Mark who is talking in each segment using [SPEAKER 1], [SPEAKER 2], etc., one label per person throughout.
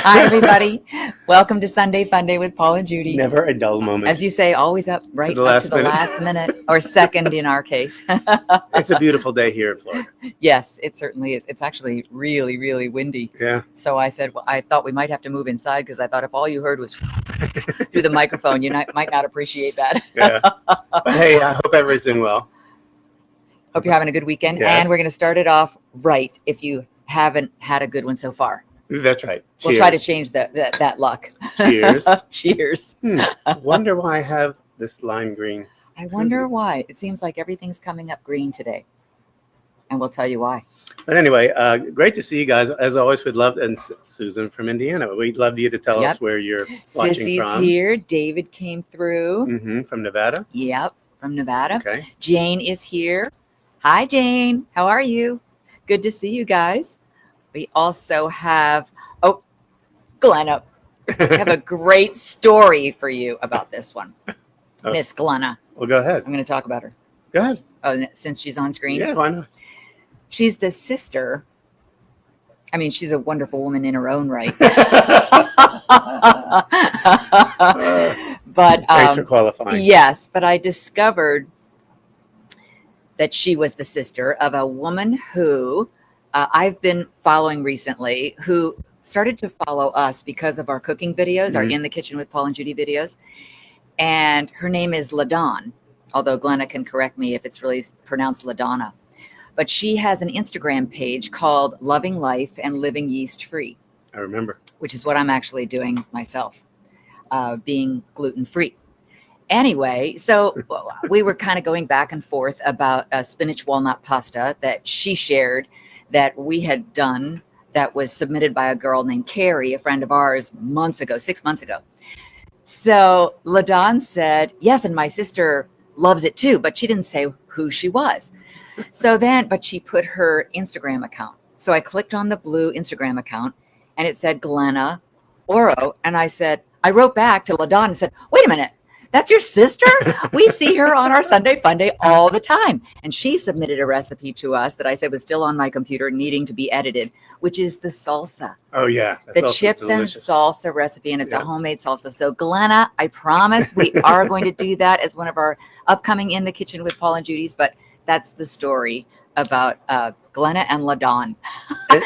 [SPEAKER 1] Hi, everybody. Welcome to Sunday Funday with Paul and Judy.
[SPEAKER 2] Never a dull moment.
[SPEAKER 1] As you say, always up right up to the last minute, or second in our case.
[SPEAKER 2] It's a beautiful day here in Florida.
[SPEAKER 1] Yes, it certainly is. It's actually really, really windy.
[SPEAKER 2] Yeah.
[SPEAKER 1] So I said, well, I thought we might have to move inside because I thought if all you heard was through the microphone, you might not appreciate that.
[SPEAKER 2] Yeah. But hey, I hope everybody's doing well.
[SPEAKER 1] Hope you're having a good weekend.
[SPEAKER 2] Yes.
[SPEAKER 1] And we're going to start it off right if you haven't had a good one so far.
[SPEAKER 2] That's right.
[SPEAKER 1] We'll try to change that luck.
[SPEAKER 2] Cheers.
[SPEAKER 1] Cheers.
[SPEAKER 2] Wonder why I have this lime green.
[SPEAKER 1] I wonder why. It seems like everything's coming up green today. And we'll tell you why.
[SPEAKER 2] But anyway, great to see you guys. As always, we'd love, and Susan from Indiana, we'd love you to tell us where you're watching
[SPEAKER 1] Sissy's
[SPEAKER 2] from.
[SPEAKER 1] here. David came through.
[SPEAKER 2] From Nevada?
[SPEAKER 1] Yep, from Nevada.
[SPEAKER 2] Okay.
[SPEAKER 1] Jane is here. Hi, Jane. How are you? Good to see you guys. We also have, Glenna. I have a great story for you about this one. Miss Glenna.
[SPEAKER 2] Well, go ahead.
[SPEAKER 1] I'm going to talk about her.
[SPEAKER 2] Go ahead.
[SPEAKER 1] Oh, since she's on screen?
[SPEAKER 2] Yeah, why not?
[SPEAKER 1] She's the sister. I mean, she's a wonderful woman in her own right. But
[SPEAKER 2] thanks for qualifying.
[SPEAKER 1] Yes, but I discovered that she was the sister of a woman who I've been following recently, who started to follow us because of our cooking videos, our In the Kitchen with Paul and Judy videos. And her name is LaDawn, although Glenna can correct me if it's really pronounced LaDonna. But she has an Instagram page called Loving Life and Living Yeast Free.
[SPEAKER 2] I remember.
[SPEAKER 1] Which is what I'm actually doing myself, being gluten-free. Anyway, so we were kind of going back and forth about a spinach walnut pasta that she shared that we had done that was submitted by a girl named Carrie, a friend of ours, 6 months ago. So LaDawn said, yes, and my sister loves it too, but she didn't say who she was. But she put her Instagram account. So I clicked on the blue Instagram account and it said Glenna Oro. And I wrote back to LaDawn and said, wait a minute. That's your sister? We see her on our Sunday Funday all the time. And she submitted a recipe to us that I said was still on my computer needing to be edited, which is the salsa.
[SPEAKER 2] Oh, yeah.
[SPEAKER 1] The chips and salsa recipe, and it's a homemade salsa. So, Glenna, I promise we are going to do that as one of our upcoming In the Kitchen with Paul and Judy's, but that's the story about Glenna and LaDawn.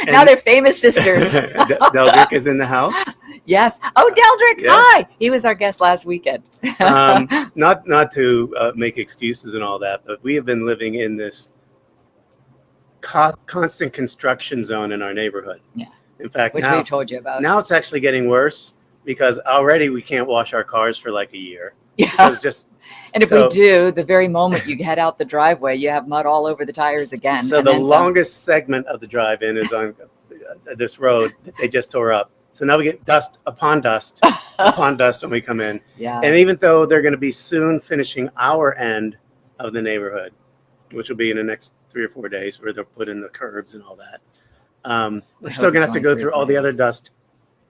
[SPEAKER 1] Now they're famous sisters.
[SPEAKER 2] Deldrick is in the house.
[SPEAKER 1] Yes. Oh, Deldrick. Yes. Hi. He was our guest last weekend.
[SPEAKER 2] Not to make excuses and all that, but we have been living in this constant construction zone in our neighborhood.
[SPEAKER 1] Yeah.
[SPEAKER 2] In fact,
[SPEAKER 1] which we've told you about.
[SPEAKER 2] Now it's actually getting worse because already we can't wash our cars for like a year.
[SPEAKER 1] Yeah. And if we do, the very moment you head out the driveway, you have mud all over the tires again.
[SPEAKER 2] So the longest segment of the drive-in is on this road that they just tore up. So now we get dust upon dust upon dust when we come in.
[SPEAKER 1] Yeah.
[SPEAKER 2] And even though they're going to be soon finishing our end of the neighborhood, which will be in the next 3 or 4 days, where they'll put in the curbs and all that, we're still going to have to go through all the other dust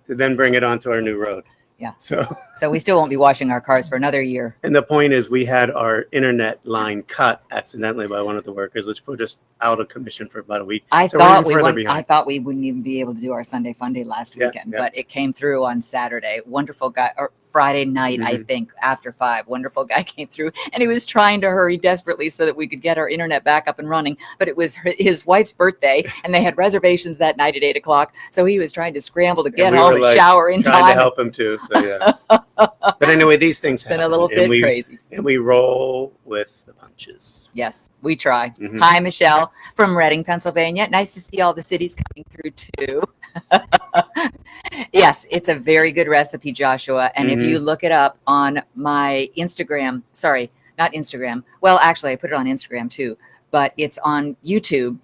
[SPEAKER 2] to then bring it onto our new road.
[SPEAKER 1] Yeah.
[SPEAKER 2] So
[SPEAKER 1] we still won't be washing our cars for another year.
[SPEAKER 2] And the point is, we had our internet line cut accidentally by one of the workers, which put us out of commission for about a week.
[SPEAKER 1] I thought we wouldn't even be able to do our Sunday Funday last weekend, but it came through on Saturday. Wonderful guy, or Friday night, I think, after 5. Wonderful guy came through, and he was trying to hurry desperately so that we could get our internet back up and running. But it was his wife's birthday, and they had reservations that night at 8 o'clock. So he was trying to scramble to get home and shower in time.
[SPEAKER 2] Trying to help him too. So yeah. But anyway, these things happen.
[SPEAKER 1] Been a little bit crazy.
[SPEAKER 2] And we roll with the punches.
[SPEAKER 1] Yes, we try. Hi, Michelle from Reading, Pennsylvania. Nice to see all the cities coming through too. Yes, it's a very good recipe, Joshua. And if you look it up on my Instagram, not Instagram. Well, actually, I put it on Instagram too, but it's on YouTube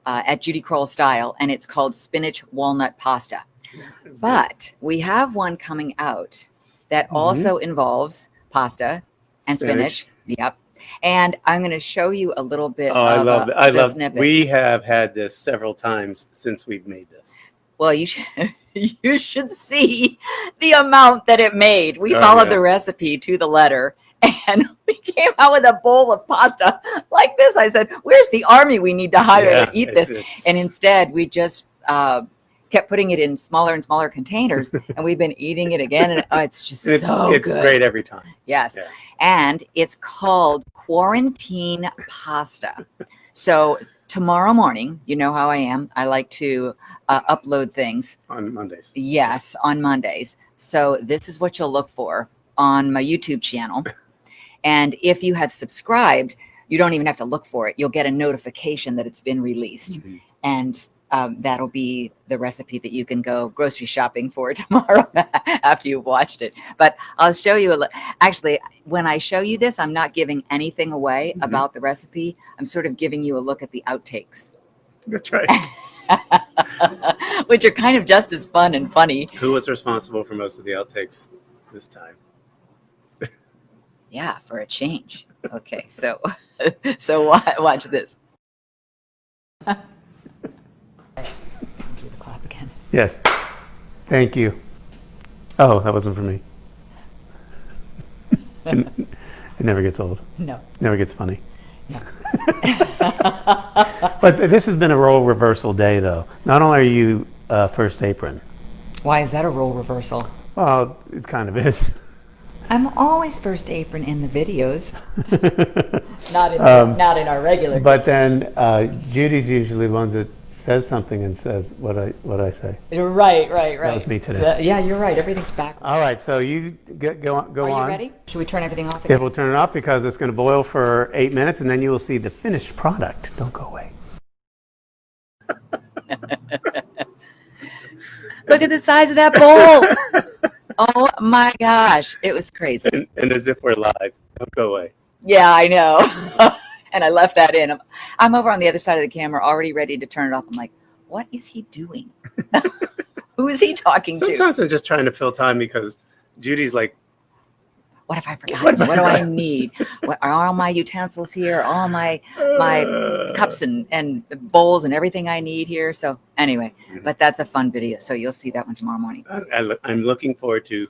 [SPEAKER 1] at Judy Crowell Style, and it's called Spinach Walnut Pasta. But we have one coming out that also involves pasta and spinach. Yep. And I'm going to show you a little bit.
[SPEAKER 2] I love it. We have had this several times since we've made this.
[SPEAKER 1] Well, you should see the amount that it made. We followed the recipe to the letter, and we came out with a bowl of pasta like this. I said, where's the army we need to hire to eat this? And instead, we just kept putting it in smaller and smaller containers, and we've been eating it again, and it's just
[SPEAKER 2] it's
[SPEAKER 1] good.
[SPEAKER 2] Great every time.
[SPEAKER 1] Yes.
[SPEAKER 2] Yeah.
[SPEAKER 1] And it's called quarantine pasta. So tomorrow morning, you know how I am. I like to upload things
[SPEAKER 2] on Mondays.
[SPEAKER 1] Yes, on Mondays. So this is what you'll look for on my YouTube channel. And if you have subscribed, you don't even have to look for it. You'll get a notification that it's been released.
[SPEAKER 2] Mm-hmm.
[SPEAKER 1] And that'll be the recipe that you can go grocery shopping for tomorrow after you've watched it. But I'll show you. Actually, when I show you this, I'm not giving anything away about the recipe. I'm sort of giving you a look at the outtakes.
[SPEAKER 2] That's right.
[SPEAKER 1] Which are kind of just as fun and funny.
[SPEAKER 2] Who was responsible for most of the outtakes this time?
[SPEAKER 1] Yeah, for a change. Okay, so watch this. Do the clap again.
[SPEAKER 2] Yes. Thank you. Oh, that wasn't for me. It never gets old.
[SPEAKER 1] No.
[SPEAKER 2] Never gets funny.
[SPEAKER 1] No.
[SPEAKER 2] But this has been a role reversal day, though. Not only are you first apron.
[SPEAKER 1] Why is that a role reversal?
[SPEAKER 2] Well, it kind of is.
[SPEAKER 1] I'm always first apron in the videos. not in our regular.
[SPEAKER 2] But then Judy's usually the one that says something and says what I say.
[SPEAKER 1] Right.
[SPEAKER 2] That was me today.
[SPEAKER 1] Yeah, you're right. Everything's back.
[SPEAKER 2] All right, so you go on.
[SPEAKER 1] Are you ready? Should we turn everything off
[SPEAKER 2] Yeah,
[SPEAKER 1] again?
[SPEAKER 2] we'll turn it off because it's going to boil for 8 minutes, and then you will see the finished product. Don't go away.
[SPEAKER 1] Look at the size of that bowl. Oh my gosh, it was crazy.
[SPEAKER 2] And as if we're live, don't go away.
[SPEAKER 1] Yeah, I know. And I left that in. I'm over on the other side of the camera, already ready to turn it off. I'm like, what is he doing? Who is he talking to?
[SPEAKER 2] Sometimes I'm just trying to fill time because Judy's like,
[SPEAKER 1] what have I forgotten? What do I need? What are all my utensils here? All my cups and bowls and everything I need here. So anyway, but that's a fun video. So you'll see that one tomorrow morning.
[SPEAKER 2] I'm looking forward to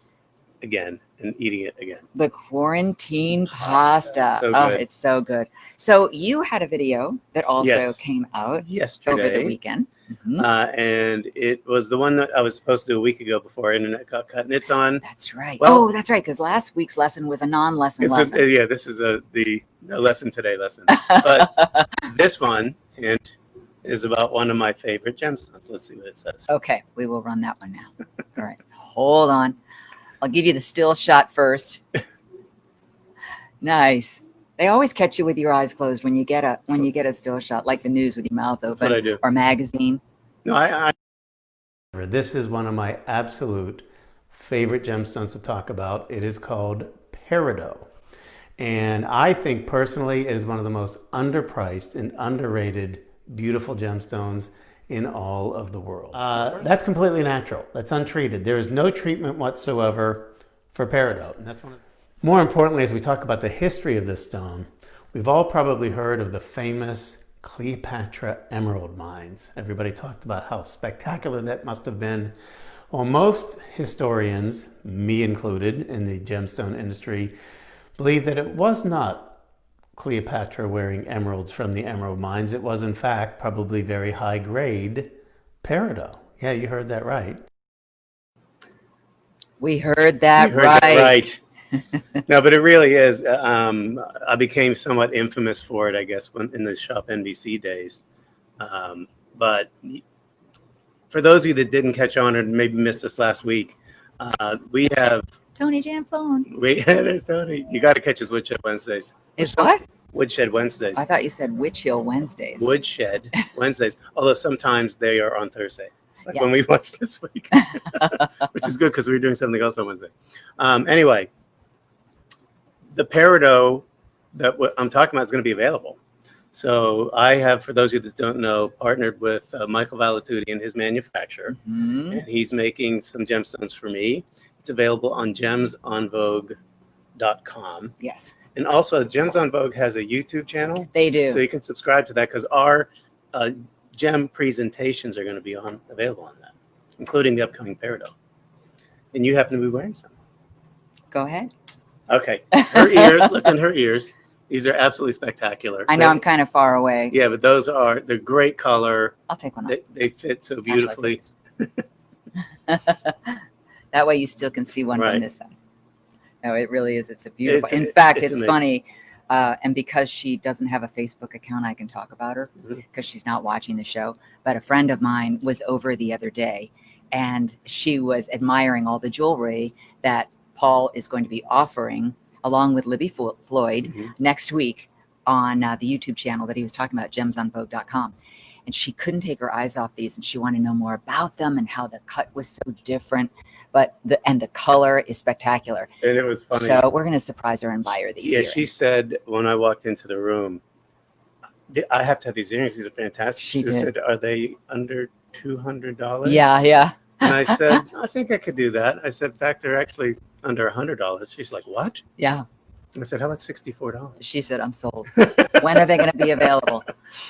[SPEAKER 2] again and eating it again.
[SPEAKER 1] The quarantine pasta.
[SPEAKER 2] So
[SPEAKER 1] oh,
[SPEAKER 2] good.
[SPEAKER 1] it's so good. So you had a video that also came out
[SPEAKER 2] yesterday
[SPEAKER 1] over the weekend.
[SPEAKER 2] And it was the one that I was supposed to do a week ago before internet got cut, and it's on.
[SPEAKER 1] That's right.
[SPEAKER 2] Well,
[SPEAKER 1] that's right. Because last week's lesson was a non-lesson lesson.
[SPEAKER 2] This is the lesson today lesson. But this one is about one of my favorite gemstones. Let's see what it says.
[SPEAKER 1] Okay, we will run that one now. All right, hold on. I'll give you the still shot first. Nice. They always catch you with your eyes closed when you get a still shot, like the news with your mouth open.
[SPEAKER 2] That's what I do.
[SPEAKER 1] Or magazine.
[SPEAKER 2] No, This is one of my absolute favorite gemstones to talk about. It is called Peridot. And I think personally it is one of the most underpriced and underrated beautiful gemstones in all of the world. That's completely natural. That's untreated. There is no treatment whatsoever for Peridot. And that's one of More importantly, as we talk about the history of this stone, we've all probably heard of the famous Cleopatra emerald mines. Everybody talked about how spectacular that must have been. Well, most historians, me included in the gemstone industry, believe that it was not Cleopatra wearing emeralds from the emerald mines. It was, in fact, probably very high grade Peridot. Yeah, you heard that right.
[SPEAKER 1] We heard that right.
[SPEAKER 2] No, but it really is. I became somewhat infamous for it, I guess, in the Shop NBC days. But for those of you that didn't catch on or maybe missed us last week, we have
[SPEAKER 1] Tony Jamphone.
[SPEAKER 2] There's Tony. You got to catch his Woodshed Wednesdays.
[SPEAKER 1] Is what?
[SPEAKER 2] Woodshed Wednesdays.
[SPEAKER 1] I thought you said Witch Hill Wednesdays.
[SPEAKER 2] Woodshed Wednesdays. Although sometimes they are on Thursday. Like
[SPEAKER 1] Yes.
[SPEAKER 2] when we watched this week, which is good because we were doing something else on Wednesday. Anyway, the Peridot that I'm talking about is going to be available. So I have, for those of you that don't know, partnered with Michael Valatutti and his manufacturer, and he's making some gemstones for me. It's available on gemsonvogue.com.
[SPEAKER 1] Yes.
[SPEAKER 2] And also, Gems on Vogue has a YouTube channel.
[SPEAKER 1] They do.
[SPEAKER 2] So you can subscribe to that because our gem presentations are going to be available on that, including the upcoming Peridot. And you happen to be wearing some.
[SPEAKER 1] Go ahead.
[SPEAKER 2] Okay. Her ears, look in her ears. These are absolutely spectacular.
[SPEAKER 1] I know I'm kind of far away.
[SPEAKER 2] Yeah, but they're great color.
[SPEAKER 1] I'll take one off.
[SPEAKER 2] They fit so beautifully.
[SPEAKER 1] That way you still can see one
[SPEAKER 2] Right.
[SPEAKER 1] from this side. No, it really is. It's a beautiful.
[SPEAKER 2] It's-
[SPEAKER 1] In fact,
[SPEAKER 2] it's
[SPEAKER 1] it's
[SPEAKER 2] amazing.
[SPEAKER 1] funny. And because she doesn't have a Facebook account, I can talk about her
[SPEAKER 2] Mhm.
[SPEAKER 1] because she's not watching the show. But a friend of mine was over the other day and she was admiring all the jewelry that Paul is going to be offering along with Libby Floyd
[SPEAKER 2] Mhm.
[SPEAKER 1] next week on the YouTube channel that he was talking about, gemsonvogue.com. And she couldn't take her eyes off these and she wanted to know more about them and how the cut was so different. But the color is spectacular.
[SPEAKER 2] And it was funny.
[SPEAKER 1] So we're going to surprise her and buy her these
[SPEAKER 2] Yeah,
[SPEAKER 1] earrings.
[SPEAKER 2] she said when I walked into the room, I have to have these earrings. These are fantastic.
[SPEAKER 1] She
[SPEAKER 2] She
[SPEAKER 1] did.
[SPEAKER 2] said, "Are they under $200?"
[SPEAKER 1] Yeah.
[SPEAKER 2] And I said, "I think I could do that." I said, "In fact, they're actually under $100." She's like, "What?"
[SPEAKER 1] Yeah.
[SPEAKER 2] I said, "How about $64?"
[SPEAKER 1] She said, I'm sold. When are they going to be available?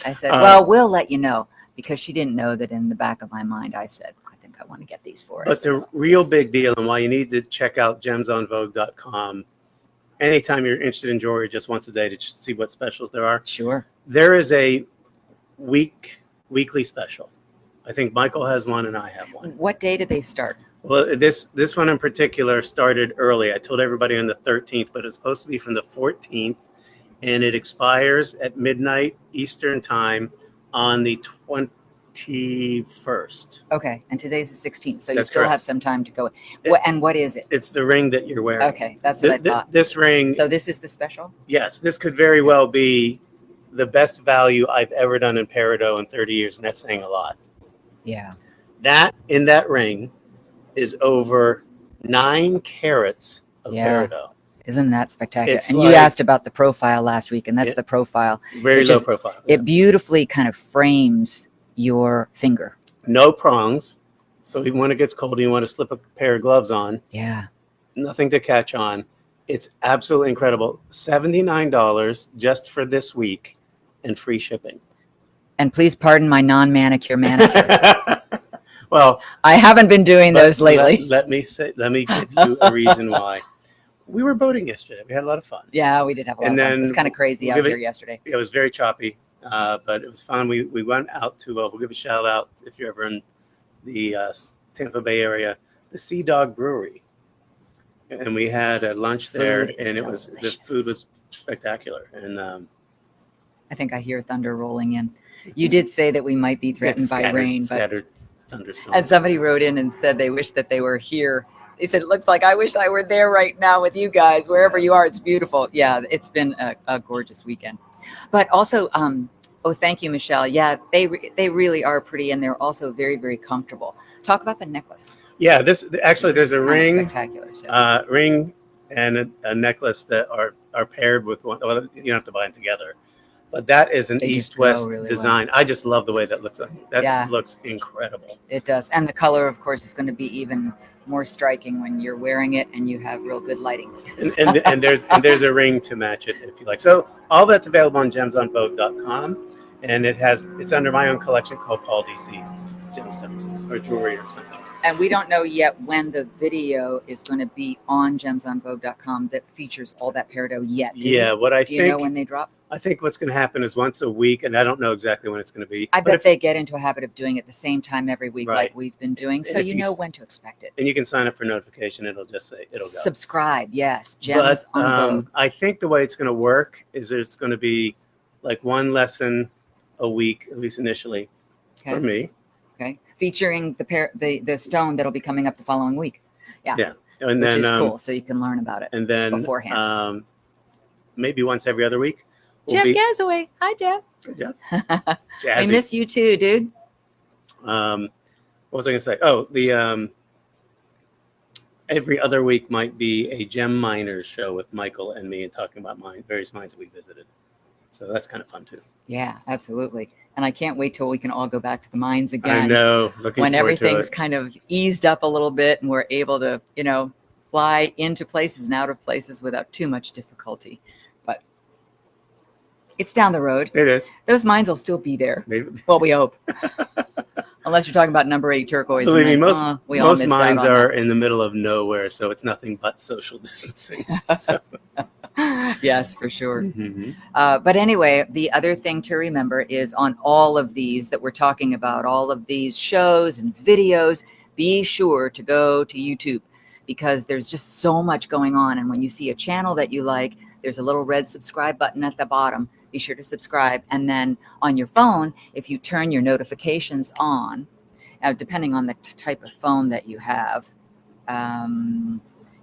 [SPEAKER 1] I said,
[SPEAKER 2] Uh,
[SPEAKER 1] well, we'll let you know, because she didn't know that in the back of my mind, I said, I think I want to get these for her.
[SPEAKER 2] But the real big deal and why you need to check out gemsonvogue.com anytime you're interested in jewelry just once a day to see what specials there are.
[SPEAKER 1] Sure.
[SPEAKER 2] There is a weekly special. I think Michael has one and I have one.
[SPEAKER 1] What day did they start?
[SPEAKER 2] Well, this one in particular started early. I told everybody on the 13th, but it's supposed to be from the 14th, and it expires at midnight Eastern time on the 21st.
[SPEAKER 1] Okay. And today's the 16th. So you
[SPEAKER 2] That's
[SPEAKER 1] still
[SPEAKER 2] correct.
[SPEAKER 1] have some time to go.
[SPEAKER 2] It-
[SPEAKER 1] And what is it?
[SPEAKER 2] It's the ring that you're wearing.
[SPEAKER 1] Okay. That's what I thought.
[SPEAKER 2] This ring,
[SPEAKER 1] So this is the special?
[SPEAKER 2] yes, this could very well be the best value I've ever done in Peridot in 30 years, and that's saying a lot.
[SPEAKER 1] Yeah.
[SPEAKER 2] That in that ring is over 9 carats of
[SPEAKER 1] Yeah.
[SPEAKER 2] Peridot.
[SPEAKER 1] Isn't that spectacular?
[SPEAKER 2] It's
[SPEAKER 1] And
[SPEAKER 2] like-
[SPEAKER 1] you asked about the profile last week, and that's
[SPEAKER 2] Yeah.
[SPEAKER 1] the profile.
[SPEAKER 2] Very
[SPEAKER 1] It
[SPEAKER 2] low
[SPEAKER 1] just-
[SPEAKER 2] profile.
[SPEAKER 1] It beautifully kind of frames your finger.
[SPEAKER 2] No prongs. So even when it gets cold and you want to slip a pair of gloves on,
[SPEAKER 1] Yeah.
[SPEAKER 2] nothing to catch on. It's absolutely incredible. $79 just for this week and free shipping.
[SPEAKER 1] And please pardon my non-manicure manicure.
[SPEAKER 2] Well,
[SPEAKER 1] I haven't been doing those lately.
[SPEAKER 2] Let me give you a reason why. We were boating yesterday. We had a lot of fun.
[SPEAKER 1] Yeah, we did have a lot
[SPEAKER 2] And
[SPEAKER 1] of fun. It
[SPEAKER 2] then
[SPEAKER 1] was kind of crazy
[SPEAKER 2] we'll
[SPEAKER 1] out
[SPEAKER 2] give
[SPEAKER 1] here
[SPEAKER 2] it-
[SPEAKER 1] yesterday.
[SPEAKER 2] It was very choppy, but it was fun. We went out to, we'll give a shout out if you're ever in the Tampa Bay area, the Sea Dog Brewery. And we had a lunch there,
[SPEAKER 1] Food is
[SPEAKER 2] and the
[SPEAKER 1] delicious.
[SPEAKER 2] food was spectacular. And
[SPEAKER 1] I think I hear thunder rolling in. You did say that we might be threatened by rain, but
[SPEAKER 2] scattered thunderstorms.
[SPEAKER 1] and somebody wrote in and said they wish that they were here. They said, it looks like I wish I were there right now with you guys, wherever you are. It's beautiful. Yeah, it's been a gorgeous weekend. But also, oh, thank you, Michelle. Yeah, they really are pretty, and they're also very, very comfortable. Talk about the necklace.
[SPEAKER 2] Yeah, actually
[SPEAKER 1] This
[SPEAKER 2] there's
[SPEAKER 1] is
[SPEAKER 2] a
[SPEAKER 1] kinda
[SPEAKER 2] ring,
[SPEAKER 1] spectacular. So.
[SPEAKER 2] ring and a necklace that are paired with one. Well, you don't have to buy them together, but that is an
[SPEAKER 1] They just go
[SPEAKER 2] east-west
[SPEAKER 1] really well.
[SPEAKER 2] design. I just love the way that looks. That
[SPEAKER 1] Yeah.
[SPEAKER 2] looks incredible.
[SPEAKER 1] It does. And the color, of course, is going to be even more striking when you're wearing it and you have real good lighting.
[SPEAKER 2] And there's a ring to match it if you like. So all that's available on gemsonvogue.com, and it's under my own collection called Paul DC Gemstones or Jewelry or something.
[SPEAKER 1] And we don't know yet when the video is going to be on gemsonvogue.com that features all that Peridot yet.
[SPEAKER 2] Yeah, what I
[SPEAKER 1] Do you know
[SPEAKER 2] think
[SPEAKER 1] when they drop?
[SPEAKER 2] I think what's going to happen is once a week, and I don't know exactly when it's going to be.
[SPEAKER 1] I
[SPEAKER 2] but
[SPEAKER 1] bet
[SPEAKER 2] if-
[SPEAKER 1] they get into a habit of doing it the same time every week,
[SPEAKER 2] Right.
[SPEAKER 1] like we've been doing. So
[SPEAKER 2] if
[SPEAKER 1] you
[SPEAKER 2] you
[SPEAKER 1] know
[SPEAKER 2] s-
[SPEAKER 1] when to expect it.
[SPEAKER 2] and you can sign up for notification. It'll just say it'll go.
[SPEAKER 1] Subscribe, yes.
[SPEAKER 2] But
[SPEAKER 1] Gems on Vogue.
[SPEAKER 2] I think the way it's going to work is there's going to be like one lesson a week, at least initially, for
[SPEAKER 1] Okay.
[SPEAKER 2] me.
[SPEAKER 1] Okay. Featuring the stone that'll be coming up the following week.
[SPEAKER 2] And
[SPEAKER 1] Which
[SPEAKER 2] then
[SPEAKER 1] is cool. So you can learn about it.
[SPEAKER 2] and then
[SPEAKER 1] beforehand.
[SPEAKER 2] Maybe once every other week.
[SPEAKER 1] Jeff Gazaway. Hi, Jeff.
[SPEAKER 2] Jeff.
[SPEAKER 1] I
[SPEAKER 2] Jazzy.
[SPEAKER 1] miss you too, dude.
[SPEAKER 2] What was I going to say? Oh, the every other week might be a gem miners show with Michael and me and talking about various mines that we visited. So that's kind of fun too.
[SPEAKER 1] Yeah, absolutely. And I can't wait till we can all go back to the mines
[SPEAKER 2] I
[SPEAKER 1] again.
[SPEAKER 2] know. Looking
[SPEAKER 1] When
[SPEAKER 2] forward to
[SPEAKER 1] everything's
[SPEAKER 2] it.
[SPEAKER 1] kind of eased up a little bit and we're able to, fly into places and out of places without too much difficulty. But it's down the road.
[SPEAKER 2] It is.
[SPEAKER 1] Those mines will still be there.
[SPEAKER 2] Maybe.
[SPEAKER 1] Well, we hope. Unless you're talking about number 8 turquoise.
[SPEAKER 2] Believe me,
[SPEAKER 1] and then, we all
[SPEAKER 2] most
[SPEAKER 1] missed out
[SPEAKER 2] mines
[SPEAKER 1] on
[SPEAKER 2] are
[SPEAKER 1] that.
[SPEAKER 2] in the middle of nowhere, so it's nothing but social distancing. So,
[SPEAKER 1] Yes, for sure.
[SPEAKER 2] Mm-hmm.
[SPEAKER 1] But anyway, the other thing to remember is on all of these that we're talking about, all of these shows and videos, be sure to go to YouTube because there's just so much going on. And when you see a channel that you like, there's a little red subscribe button at the bottom. Be sure to subscribe. And then on your phone, if you turn your notifications on, depending on the type of phone that you have,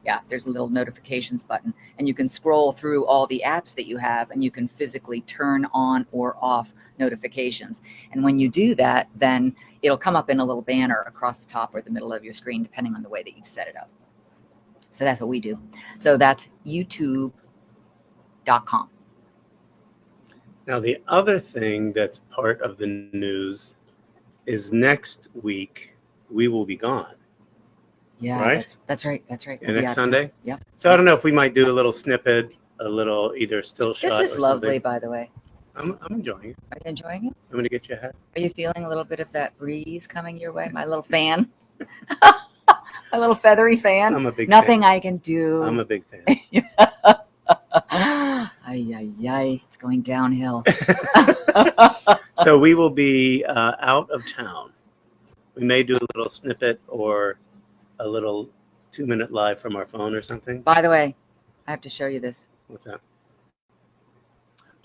[SPEAKER 1] yeah, there's a little notifications button and you can scroll through all the apps that you have and you can physically turn on or off notifications. And when you do that, then it'll come up in a little banner across the top or the middle of your screen, depending on the way that you've set it up. So that's what we do. So that's youtube.com.
[SPEAKER 2] Now, the other thing that's part of the news is next week we will be gone.
[SPEAKER 1] Yeah,
[SPEAKER 2] right?
[SPEAKER 1] That's right. That's right.
[SPEAKER 2] Yeah, next Sunday?
[SPEAKER 1] Yeah.
[SPEAKER 2] So I don't know if we might do a little snippet, a little either still shot.
[SPEAKER 1] This is
[SPEAKER 2] or
[SPEAKER 1] lovely,
[SPEAKER 2] something.
[SPEAKER 1] by the way.
[SPEAKER 2] I'm enjoying it.
[SPEAKER 1] Are you enjoying it?
[SPEAKER 2] I'm going to get you a hat.
[SPEAKER 1] Are you feeling a little bit of that breeze coming your way? My little fan. A little feathery fan.
[SPEAKER 2] I'm a big
[SPEAKER 1] Nothing
[SPEAKER 2] fan.
[SPEAKER 1] I can do.
[SPEAKER 2] I'm a big fan.
[SPEAKER 1] Ay, ay, ay. It's going downhill.
[SPEAKER 2] So we will be out of town. We may do a little snippet or a little 2-minute live from our phone or something.
[SPEAKER 1] By the way, I have to show you this.
[SPEAKER 2] What's that?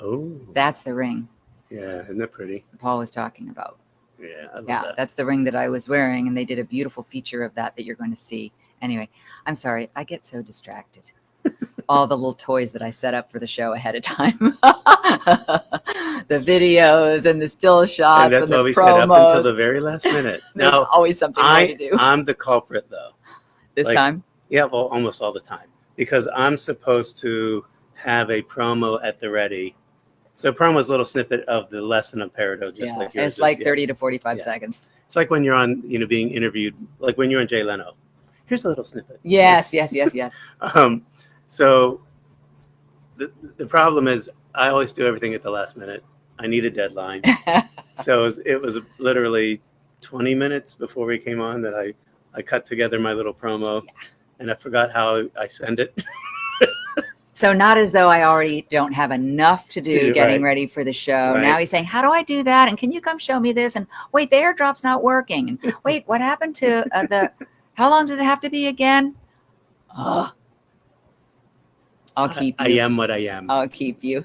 [SPEAKER 2] Oh,
[SPEAKER 1] That's the ring
[SPEAKER 2] yeah, isn't that pretty?
[SPEAKER 1] Paul was talking about.
[SPEAKER 2] Yeah, I love
[SPEAKER 1] Yeah,
[SPEAKER 2] that.
[SPEAKER 1] that's the ring that I was wearing, and they did a beautiful feature of that you're going to see. Anyway, I'm sorry. I get so distracted. All the little toys that I set up for the show ahead of time. The videos and the still shots
[SPEAKER 2] And that's
[SPEAKER 1] and
[SPEAKER 2] why
[SPEAKER 1] the
[SPEAKER 2] we
[SPEAKER 1] promos.
[SPEAKER 2] said up until the very last minute.
[SPEAKER 1] There's
[SPEAKER 2] Now,
[SPEAKER 1] always something more to do.
[SPEAKER 2] I'm the culprit, though.
[SPEAKER 1] This
[SPEAKER 2] like-
[SPEAKER 1] time?
[SPEAKER 2] Yeah, well, almost all the time. Because I'm supposed to have a promo at the ready. So promo is a little snippet of the lesson of Peridot, just
[SPEAKER 1] Yeah,
[SPEAKER 2] like yours.
[SPEAKER 1] it's like
[SPEAKER 2] yeah.
[SPEAKER 1] 30 to 45
[SPEAKER 2] Yeah.
[SPEAKER 1] seconds.
[SPEAKER 2] It's like when you're on, being interviewed, like when you're on Jay Leno. Here's a little snippet.
[SPEAKER 1] Yes.
[SPEAKER 2] So the problem is I always do everything at the last minute. I need a deadline. So it was literally 20 minutes before we came on that I cut together my little promo, and I forgot how I send it.
[SPEAKER 1] So not as though I already don't have enough to do getting
[SPEAKER 2] right.
[SPEAKER 1] ready for the show.
[SPEAKER 2] Right.
[SPEAKER 1] Now he's saying, how do I do that? And can you come show me this? And wait, the airdrop's not working. And wait, what happened to how long does it have to be again? Oh, I'll keep you.
[SPEAKER 2] I am what I am.
[SPEAKER 1] I'll keep you.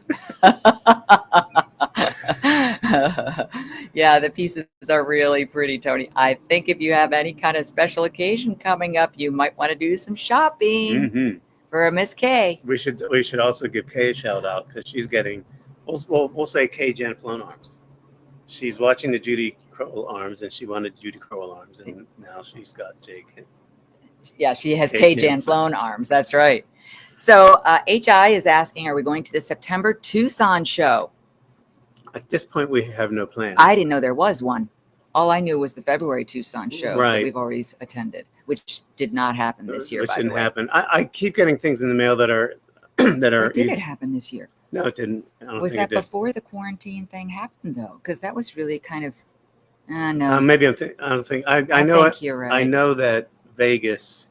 [SPEAKER 1] Yeah, the pieces are really pretty, Tony. I think if you have any kind of special occasion coming up, you might want to do some shopping
[SPEAKER 2] Mm-hmm.
[SPEAKER 1] for Miss K.
[SPEAKER 2] We should also give Kay a shout out because she's getting, we'll say Kay Jan Flown Arms. She's watching the Judy Crowell arms, and she wanted Judy Crowell arms, and now she's got Jake.
[SPEAKER 1] Yeah, she has
[SPEAKER 2] K.
[SPEAKER 1] K.
[SPEAKER 2] Jan
[SPEAKER 1] Jan Flown arms. That's right. So HI is asking, are we going to the September Tucson show?
[SPEAKER 2] At this point, we have no plans.
[SPEAKER 1] I didn't know there was one. All I knew was the February Tucson show that
[SPEAKER 2] Right.
[SPEAKER 1] we've already attended, which did not happen this year.
[SPEAKER 2] Which
[SPEAKER 1] by
[SPEAKER 2] didn't
[SPEAKER 1] the way.
[SPEAKER 2] happen. I keep getting things in the mail that are that are.
[SPEAKER 1] Or did it happen this year?
[SPEAKER 2] No, it didn't. I don't
[SPEAKER 1] Was
[SPEAKER 2] think
[SPEAKER 1] that
[SPEAKER 2] it did.
[SPEAKER 1] before the quarantine thing happened though? Because that was really kind of, no.
[SPEAKER 2] Maybe I don't think. I
[SPEAKER 1] I
[SPEAKER 2] know
[SPEAKER 1] think
[SPEAKER 2] it.
[SPEAKER 1] you're right.
[SPEAKER 2] I know that Vegas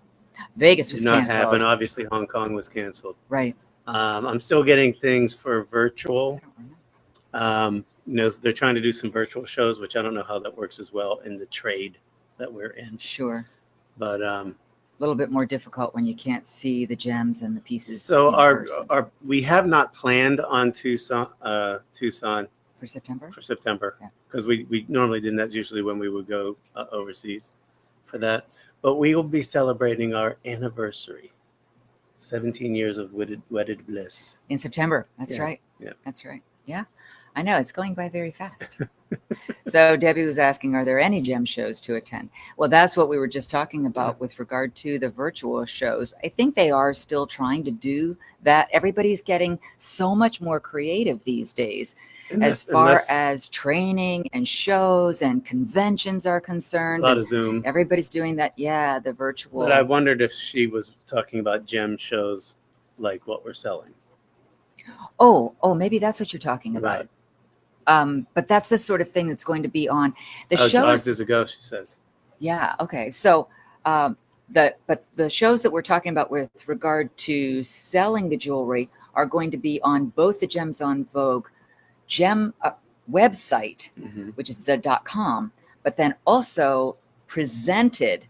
[SPEAKER 1] Vegas
[SPEAKER 2] did
[SPEAKER 1] was
[SPEAKER 2] not
[SPEAKER 1] canceled.
[SPEAKER 2] happen. Obviously, Hong Kong was canceled.
[SPEAKER 1] Right.
[SPEAKER 2] I'm still getting things for virtual.
[SPEAKER 1] I don't remember.
[SPEAKER 2] They're trying to do some virtual shows, which I don't know how that works as well in the trade that we're in.
[SPEAKER 1] Sure.
[SPEAKER 2] But
[SPEAKER 1] A little bit more difficult when you can't see the gems and the pieces.
[SPEAKER 2] so
[SPEAKER 1] in
[SPEAKER 2] our
[SPEAKER 1] person.
[SPEAKER 2] we have not planned on Tucson
[SPEAKER 1] For September?
[SPEAKER 2] for September
[SPEAKER 1] Yeah.
[SPEAKER 2] because we normally didn't. That's usually when we would go overseas for that. But we will be celebrating our anniversary, 17 years of wedded bliss.
[SPEAKER 1] In September. That's
[SPEAKER 2] Yeah,
[SPEAKER 1] right.
[SPEAKER 2] yeah.
[SPEAKER 1] That's right. Yeah. I know it's going by very fast. So Debbie was asking, are there any gem shows to attend? Well, that's what we were just talking about with regard to the virtual shows. I think they are still trying to do that. Everybody's getting so much more creative these days as far as training and shows and conventions are
[SPEAKER 2] a
[SPEAKER 1] concerned.
[SPEAKER 2] lot
[SPEAKER 1] And
[SPEAKER 2] of Zoom.
[SPEAKER 1] everybody's doing that. Yeah, the virtual.
[SPEAKER 2] But I wondered if she was talking about gem shows like what we're selling.
[SPEAKER 1] Oh, maybe that's what you're talking about.
[SPEAKER 2] Right.
[SPEAKER 1] But that's the sort of thing that's going to be on the
[SPEAKER 2] Ours
[SPEAKER 1] shows.
[SPEAKER 2] is a go, she says.
[SPEAKER 1] Yeah. Okay. So but the shows that we're talking about with regard to selling the jewelry are going to be on both the Gems on Vogue gem website, which is .com, but then also presented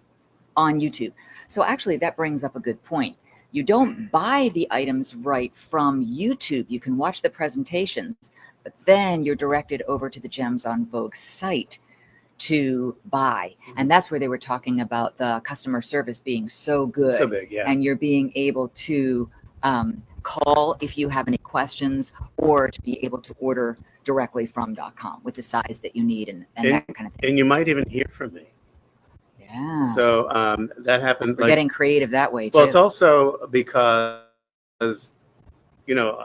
[SPEAKER 1] on YouTube. So actually that brings up a good point. You don't buy the items right from YouTube. You can watch the presentations, but then you're directed over to the Gems on Vogue site to buy. And that's where they were talking about the customer service being so good.
[SPEAKER 2] So big, yeah.
[SPEAKER 1] And you're being able to call if you have any questions, or to be able to order directly from .com with the size that you need and that kind of thing.
[SPEAKER 2] And you might even hear from me.
[SPEAKER 1] Yeah.
[SPEAKER 2] So that happened.
[SPEAKER 1] We're getting creative that way too.
[SPEAKER 2] Well, it's also because, you know,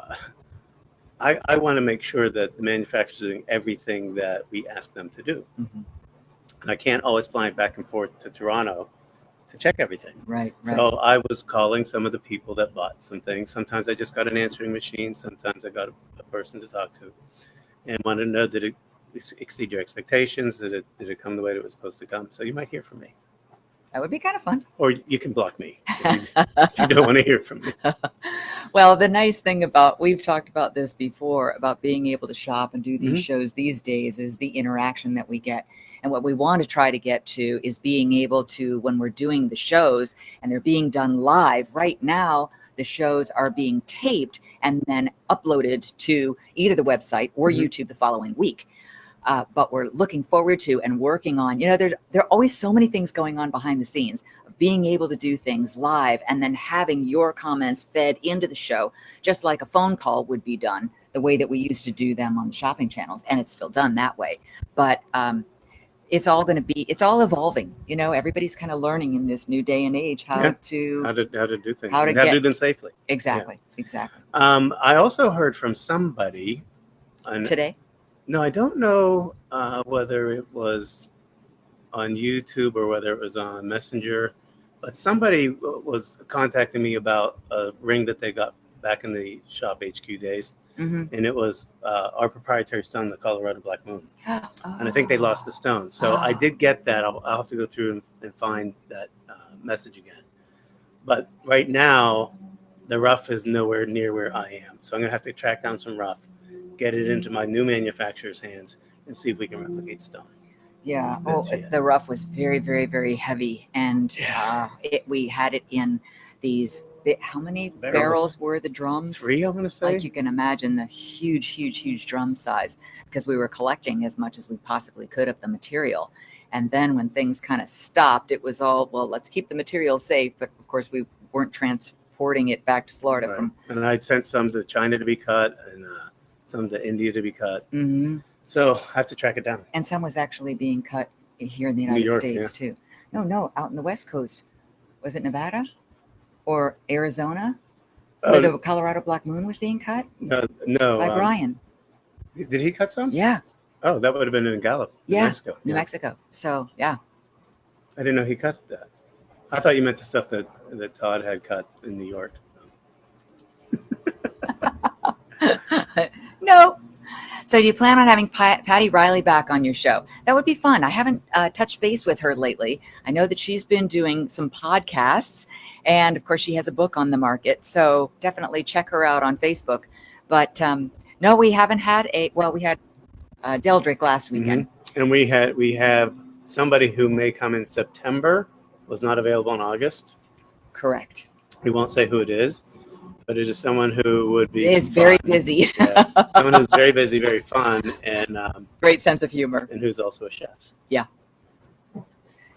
[SPEAKER 2] I want to make sure that the manufacturers are doing everything that we ask them to do. And I can't always fly back and forth to Toronto to check everything.
[SPEAKER 1] Right.
[SPEAKER 2] So I was calling some of the people that bought some things. Sometimes I just got an answering machine. Sometimes I got a person to talk to, and wanted to know, did it exceed your expectations? Did it come the way that it was supposed to come? So you might hear from me.
[SPEAKER 1] That would be kind of fun.
[SPEAKER 2] Or you can block me if you don't want to hear from me.
[SPEAKER 1] Well, the nice thing about, we've talked about this before, about being able to shop and do these shows these days, is the interaction that we get. And what we want to try to get to is being able to, when we're doing the shows and they're being done live right now, the shows are being taped and then uploaded to either the website or YouTube the following week. But we're looking forward to and working on, you know, there are always so many things going on behind the scenes, being able to do things live and then having your comments fed into the show, just like a phone call would be done the way that we used to do them on the shopping channels. And it's still done that way. But it's all going to be, it's all evolving. You know, everybody's kind of learning in this new day and age how to
[SPEAKER 2] do things,
[SPEAKER 1] how to
[SPEAKER 2] do them safely.
[SPEAKER 1] Exactly.
[SPEAKER 2] I also heard from somebody
[SPEAKER 1] Today.
[SPEAKER 2] No, I don't know whether it was on YouTube or whether it was on Messenger, but somebody was contacting me about a ring that they got back in the Shop HQ days. And it was our proprietary stone, the Colorado Black Moon. And I think they lost the stone. So I did get that. I'll have to go through and find that message again. But right now, the rough is nowhere near where I am. So I'm going to have to track down some rough, get it into my new manufacturer's hands, and see if we can replicate stone.
[SPEAKER 1] Yeah. The rough was very, very, very heavy. And we had it in these, how many barrels were the drums?
[SPEAKER 2] 3, I'm going to say.
[SPEAKER 1] Like you can imagine the huge drum size, because we were collecting as much as we possibly could of the material. And then when things kind of stopped, it was all, well, let's keep the material safe. But of course, we weren't transporting it back to Florida from.
[SPEAKER 2] And I'd sent some to China to be cut and some to India to be cut. So I have to track it down.
[SPEAKER 1] And some was actually being cut here in the United States too. No, out in the West Coast. Was it Nevada or Arizona where the Colorado Black Moon was being cut?
[SPEAKER 2] No.
[SPEAKER 1] By Brian.
[SPEAKER 2] Did he cut some?
[SPEAKER 1] Yeah.
[SPEAKER 2] Oh, that would have been in Gallup, New Mexico.
[SPEAKER 1] New Mexico. So, yeah.
[SPEAKER 2] I didn't know he cut that. I thought you meant the stuff that Todd had cut in New York.
[SPEAKER 1] No. So do you plan on having Patty Riley back on your show? That would be fun. I haven't touched base with her lately. I know that she's been doing some podcasts, and of course she has a book on the market. So definitely check her out on Facebook. But no, we haven't had we had Deldrick last weekend.
[SPEAKER 2] And we have somebody who may come in September, was not available in August.
[SPEAKER 1] Correct.
[SPEAKER 2] We won't say who it is, but it is someone who would be
[SPEAKER 1] very busy.
[SPEAKER 2] Someone who's very busy, very fun, and
[SPEAKER 1] great sense of humor.
[SPEAKER 2] And who's also a chef.
[SPEAKER 1] Yeah.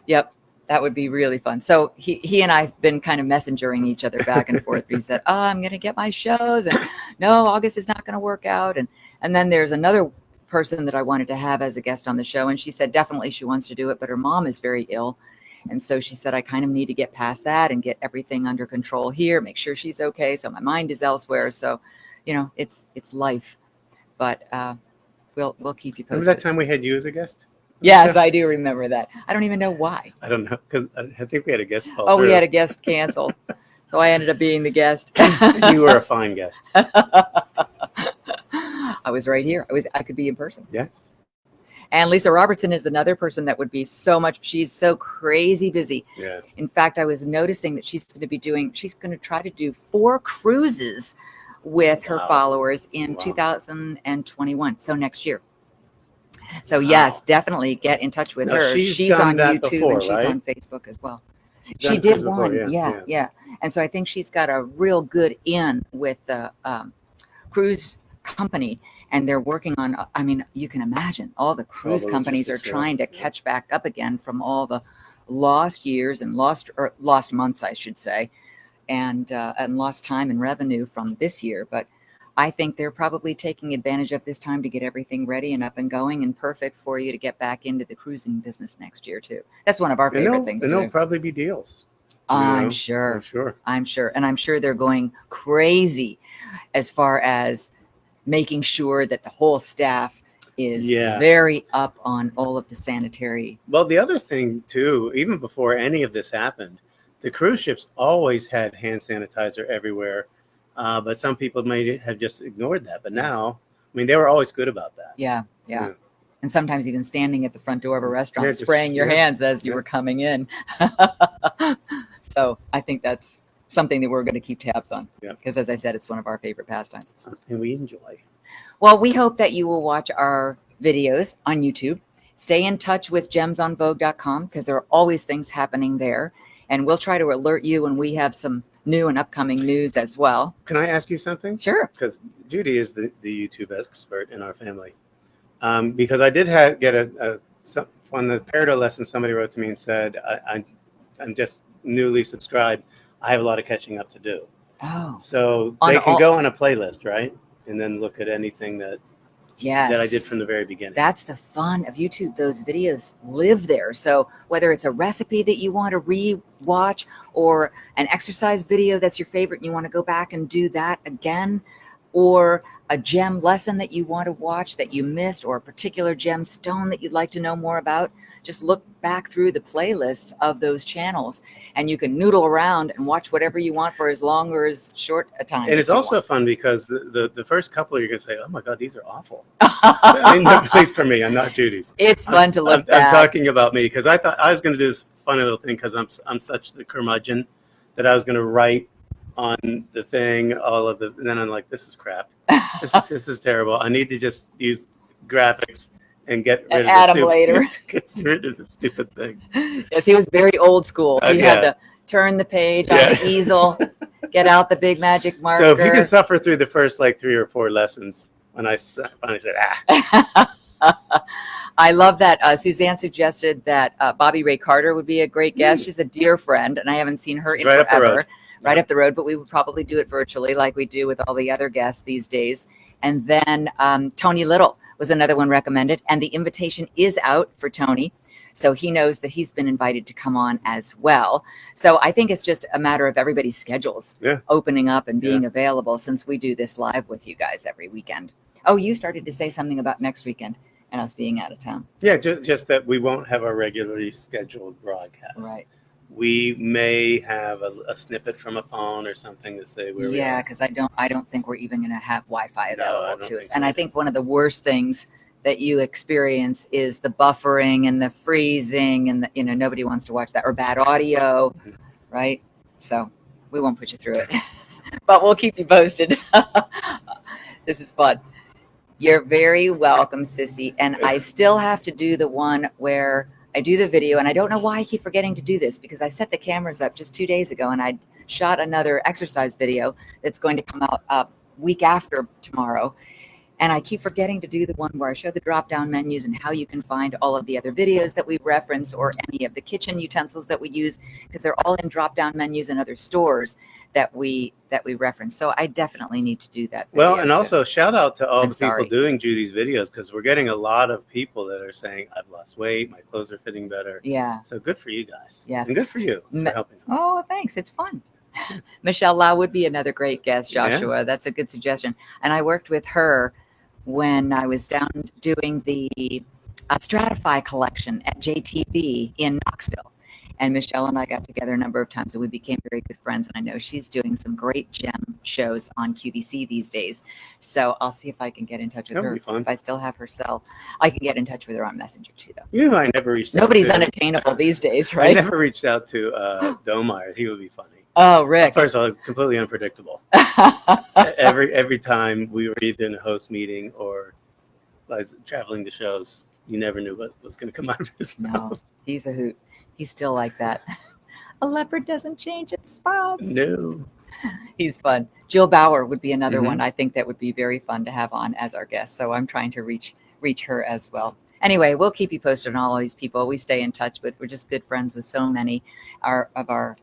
[SPEAKER 1] Yep. That would be really fun. So he and I have been kind of messengering each other back and forth. He said, I'm going to get my shows. And no, August is not going to work out. And then there's another person that I wanted to have as a guest on the show. And she said, definitely she wants to do it, but her mom is very ill. And so she said, I kind of need to get past that and get everything under control here, make sure she's okay. So my mind is elsewhere. So, you know, it's life, but we'll keep you posted.
[SPEAKER 2] Remember that time we had you as a guest?
[SPEAKER 1] Yes, I do remember that. I don't even know why.
[SPEAKER 2] I don't know, because I think we had a guest fall
[SPEAKER 1] through.
[SPEAKER 2] We
[SPEAKER 1] had a guest canceled. So I ended up being the guest.
[SPEAKER 2] You were a fine guest.
[SPEAKER 1] I was right here. I could be in person.
[SPEAKER 2] Yes.
[SPEAKER 1] And Lisa Robertson is another person that would be she's so crazy busy.
[SPEAKER 2] Yeah.
[SPEAKER 1] In fact, I was noticing that she's going to try to do 4 cruises with her followers in 2021. So next year. So yes, definitely get in touch with her. She's on YouTube before, and she's on Facebook as well. She did one. Before, yeah. And so I think she's got a real good in with the cruise company, and they're working on, I mean, you can imagine all the cruise companies are trying to catch back up again from all the lost years and lost months, I should say, and lost time and revenue from this year. But I think they're probably taking advantage of this time to get everything ready and up and going and perfect for you to get back into the cruising business next year too. That's one of our favorite things.
[SPEAKER 2] And there'll probably be deals.
[SPEAKER 1] I'm sure. And I'm sure they're going crazy as far as making sure that the whole staff is very up on all of the sanitary.
[SPEAKER 2] Well, the other thing too, even before any of this happened, the cruise ships always had hand sanitizer everywhere, but some people may have just ignored that. But now, I mean, they were always good about that.
[SPEAKER 1] Yeah. And sometimes even standing at the front door of a restaurant, spraying your hands as you were coming in. So I think that's something that we're going to keep tabs on, because as I said, it's one of our favorite pastimes.
[SPEAKER 2] Something we enjoy.
[SPEAKER 1] Well, we hope that you will watch our videos on YouTube. Stay in touch with gemsonvogue.com, because there are always things happening there. And we'll try to alert you when we have some new and upcoming news as well.
[SPEAKER 2] Can I ask you something?
[SPEAKER 1] Sure.
[SPEAKER 2] Because Judy is the YouTube expert in our family. Because I did get on the Peridot lesson, somebody wrote to me and said, I'm just newly subscribed. I have a lot of catching up to do.
[SPEAKER 1] Oh.
[SPEAKER 2] So they can go on a playlist, right? And then look at anything that I did from the very beginning. That's
[SPEAKER 1] the fun of YouTube. Those videos live there. So whether it's a recipe that you want to re-watch or an exercise video that's your favorite and you want to go back and do that again, or a gem lesson that you want to watch that you missed, or a particular gemstone that you'd like to know more about, just look back through the playlists of those channels and you can noodle around and watch whatever you want for as long or as short a time.
[SPEAKER 2] And it's also fun because the first couple you're going to say, oh my God, these are awful. I mean, at least for me, I'm not Judy's.
[SPEAKER 1] It's fun to look back.
[SPEAKER 2] I'm talking about me because I thought I was going to do this fun little thing because I'm such the curmudgeon that I was going to write on the thing, and then I'm like, this is crap. This is terrible. I need to just use graphics and get rid of the stupid thing.
[SPEAKER 1] Yes, he was very old school. He had to turn the page on the easel, get out the big magic marker.
[SPEAKER 2] So if you can suffer through the first 3 or 4 lessons, when I finally said,
[SPEAKER 1] I love that. Suzanne suggested that Bobby Ray Carter would be a great guest. She's a dear friend, and I haven't seen her in forever. Right up the road, but we would probably do it virtually like we do with all the other guests these days. And then Tony Little was another one recommended, and the invitation is out for Tony. So he knows that he's been invited to come on as well. So I think it's just a matter of everybody's schedules opening up and being available, since we do this live with you guys every weekend. Oh, you started to say something about next weekend and us being out of town.
[SPEAKER 2] Yeah, just that we won't have our regularly scheduled broadcast.
[SPEAKER 1] Right.
[SPEAKER 2] We may have a snippet from a phone or something to say where we are.
[SPEAKER 1] Because I don't think we're even going to have Wi-Fi available to us. And I think one of the worst things that you experience is the buffering and the freezing, and nobody wants to watch that, or bad audio, right? So we won't put you through it, but we'll keep you posted. This is fun. You're very welcome, Sissy. And I still have to do the one where I do the video, and I don't know why I keep forgetting to do this, because I set the cameras up just 2 days ago and I shot another exercise video that's going to come out a week after tomorrow. And I keep forgetting to do the one where I show the drop-down menus and how you can find all of the other videos that we reference, or any of the kitchen utensils that we use, because they're all in drop-down menus in other stores that we reference. So I definitely need to do that video.
[SPEAKER 2] Well, and also shout out to all the people doing Judy's videos, because we're getting a lot of people that are saying, I've lost weight, my clothes are fitting better.
[SPEAKER 1] Yeah.
[SPEAKER 2] So good for you guys.
[SPEAKER 1] Yes.
[SPEAKER 2] And good for you for helping.
[SPEAKER 1] Oh, thanks. It's fun. Michelle Lau would be another great guest, Joshua. That's a good suggestion. And I worked with her when I was down doing the Stratify collection at JTB in Knoxville. And Michelle and I got together a number of times, and we became very good friends. And I know she's doing some great gem shows on QVC these days. So I'll see if I can get in touch with
[SPEAKER 2] That would
[SPEAKER 1] her.
[SPEAKER 2] be fun.
[SPEAKER 1] If I still have her cell, I can get in touch with her on Messenger too, though.
[SPEAKER 2] You know, I never reached out
[SPEAKER 1] Nobody's
[SPEAKER 2] to,
[SPEAKER 1] unattainable these days,
[SPEAKER 2] I
[SPEAKER 1] right?
[SPEAKER 2] never reached out to Domeyer. He would be funny.
[SPEAKER 1] Oh, Rick.
[SPEAKER 2] First of all, completely unpredictable. Every time we were either in a host meeting or like traveling to shows, you never knew what was going to come out of his mouth.
[SPEAKER 1] No, he's a hoot. He's still like that. A leopard doesn't change its spots.
[SPEAKER 2] No.
[SPEAKER 1] He's fun. Jill Bauer would be another
[SPEAKER 2] Mhm.
[SPEAKER 1] one I think that would be very fun to have on as our guest. So I'm trying to reach her as well. Anyway, we'll keep you posted on all these people we stay in touch with. We're just good friends with so many of our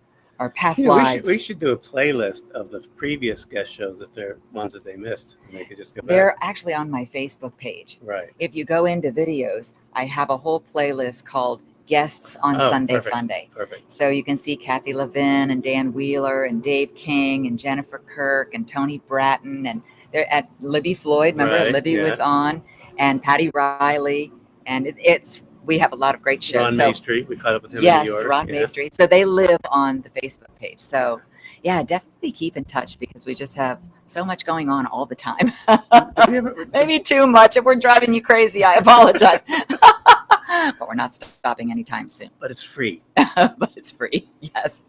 [SPEAKER 1] past lives.
[SPEAKER 2] We should do a playlist of the previous guest shows if they're ones that they missed. And they could just go back.
[SPEAKER 1] They're actually on my Facebook page.
[SPEAKER 2] Right.
[SPEAKER 1] If you go into videos, I have a whole playlist called Guests on
[SPEAKER 2] Oh,
[SPEAKER 1] Sunday
[SPEAKER 2] perfect.
[SPEAKER 1] Funday.
[SPEAKER 2] Perfect.
[SPEAKER 1] So you can see Kathy Levin and Dan Wheeler and Dave King and Jennifer Kirk and Tony Bratton, and they're at Libby Floyd. Remember,
[SPEAKER 2] Right,
[SPEAKER 1] Libby
[SPEAKER 2] yeah.
[SPEAKER 1] was on, and Patty Riley, and we have a lot of great shows.
[SPEAKER 2] Ron
[SPEAKER 1] So,
[SPEAKER 2] Maestri, we caught up with him in
[SPEAKER 1] yes,
[SPEAKER 2] New York.
[SPEAKER 1] Ron
[SPEAKER 2] Yeah.
[SPEAKER 1] Maestri. So they live on the Facebook page. So yeah, definitely keep in touch because we just have so much going on all the time.
[SPEAKER 2] Have you ever-
[SPEAKER 1] Maybe too much. If we're driving you crazy, I apologize. But we're not stopping anytime soon.
[SPEAKER 2] But it's free.
[SPEAKER 1] But it's free. Yes.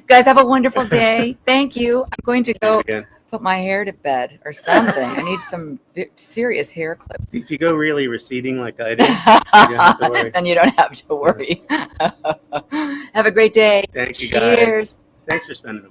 [SPEAKER 1] Guys, have a wonderful day. Thank you. I'm going to go
[SPEAKER 2] Again,
[SPEAKER 1] put my hair to bed or something. I need some serious hair clips.
[SPEAKER 2] if you go really receding like I did, don't have to worry.
[SPEAKER 1] Then you don't have to worry. Have a great day.
[SPEAKER 2] Thank you, guys.
[SPEAKER 1] Cheers.
[SPEAKER 2] Thanks for spending a